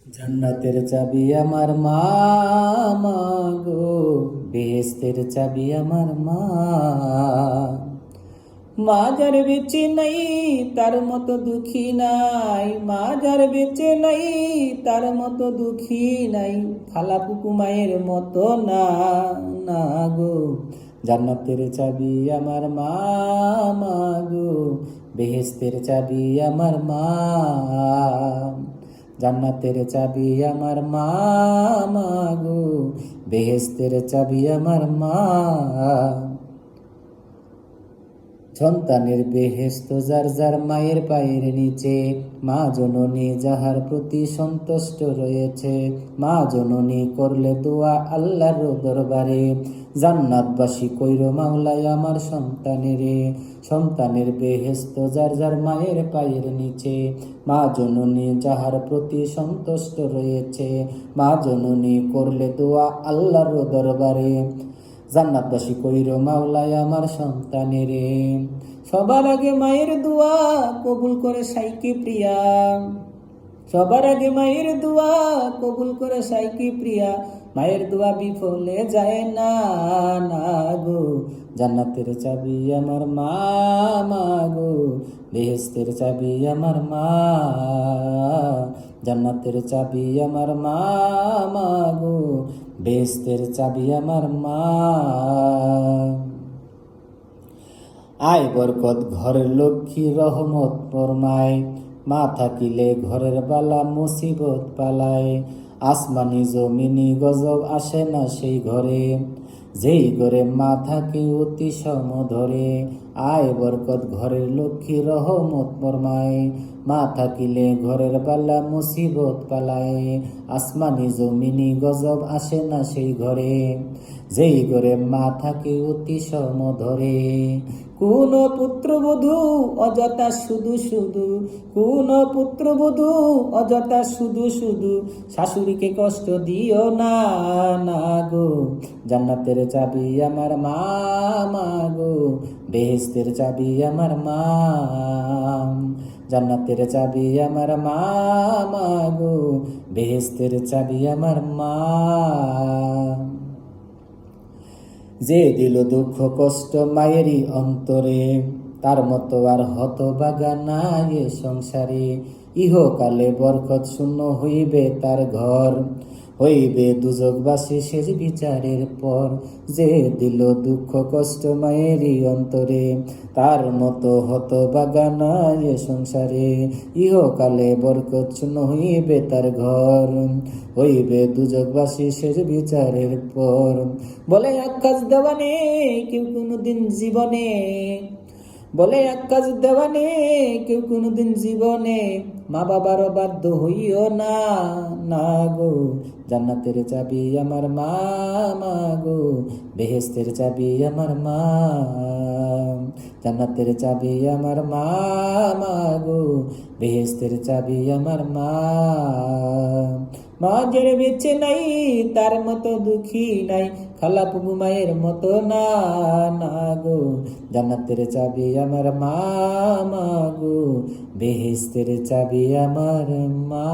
জান্নাতের চাবি আমার মা, মা গো, বেহেশতের চাবি আমার মা। মা যার বেঁচে নাই তার মতো দুঃখী নাই, মা যার বেঁচে নাই তার মতো দুঃখী নাই, খালা পুকু মায়ের মতো না, না গো। জান্নাতের চাবি আমার মা, মা গো, বেহেশতের চাবি আমার মা। জান্নাতের চাবি আমার মা, মা গো, বেহেশতের চাবি আমার মা। সন্তানের বেহেশত যার যার মায়ের পায়ের নিচে, মা জননী যাহার প্রতি সন্তুষ্ট রয়েছে, মা জননী করলে দোয়া আল্লাহর দরবারে, জান্নাতবাসী কইর মাওলাই আমার সন্তানেরে। সন্তানের বেহেশত যার যার মায়ের পায়ের নিচে, মা জননী যাহার প্রতি সন্তুষ্ট রয়েছে, মা জননী করলে দোয়া আল্লাহর দরবারে, জান্নাতবাসী কইর মাওলাই আমার সন্তানেরে। সবার আগে মায়ের দোয়া কবুল করে সাইকি প্রিয়া, সবার আগে মায়ের দোয়া কবুল করে সাইকি প্রিয়া, মায়ের দোয়া বিফলে যায় না, না গো। জান্নাতের চাবি আমার মা, মা গো, বেহেশতের চাবি আমার মা। জান্নাতের চাবি আমার মা, মা গো, বেহেশতের চাবি আমার মা। আয় বরকত ঘরের লক্ষ্মী রহমত ফরমায়, মা থাকিলে ঘরের বালা মুসিবত পালায়, আসমানি জমিনি গজব আসে না সেই ঘরে, যেই ঘরে মা থাকে অতি সমধরে। আয় বরকত ঘরের লক্ষ্মী রহমত ফরমায়, মা থাকিলে ঘরের বালা মুসিবত পালায়, আসমানি জমিনি গজব আসে না সেই ঘরে, যেই ঘরে মা থাকে অতি সমধরে। কোন পুত্রবধূ অযথা শুধু শুধু, কোন পুত্রবধূ অযথা শুধু শুধু, শাশুড়িকে কষ্ট দিও না, না গো। জান্নাতের চাবি আমার মা, মা গো, বেহেশতের চাবি আমার মা। জান্নাতের চাবি আমার মা, মা গো, বেহেশতের চাবি আমার মা। যে দিল দুঃখ কষ্ট মায়েরই অন্তরে, তার মতো আর হতভাগা নাই এ সংসারে। ইহকালে বরকত শূন্য হইবে তার ঘর, হইবে দুজকবাসী শেষ বিচারের পর। যে দিল দুঃখ কষ্ট মায়েরই অন্তরে, তার মতো হতভাগা নাই এ সংসারে। ইহকালে বরকত শূন্য হইবে তার ঘর, হইবে দুজকবাসী শেষ বিচারের পর। বলে আকাশ দেওয়ানে কেউ কোনোদিন জীবনে, বলে আকাশ দেওয়ানে কেউ কোনোদিন জীবনে, মা বাবার বাধ্য হইও না, না গো। জান্নাতের চাবি আমার মা, মা গো, বেহেশতের চাবি আমার মা। জান্নাতের চাবি আমার মা, মা গো, বেহেশতের চাবি আমার মা। মা যার বেঁচে নাই তার মতো দুঃখী নাই, খালা পুকু মায়ের মতো না, না গো। জান্নাতের চাবি আমার মা, মা গো, বেহেশতের চাবি আমার মা।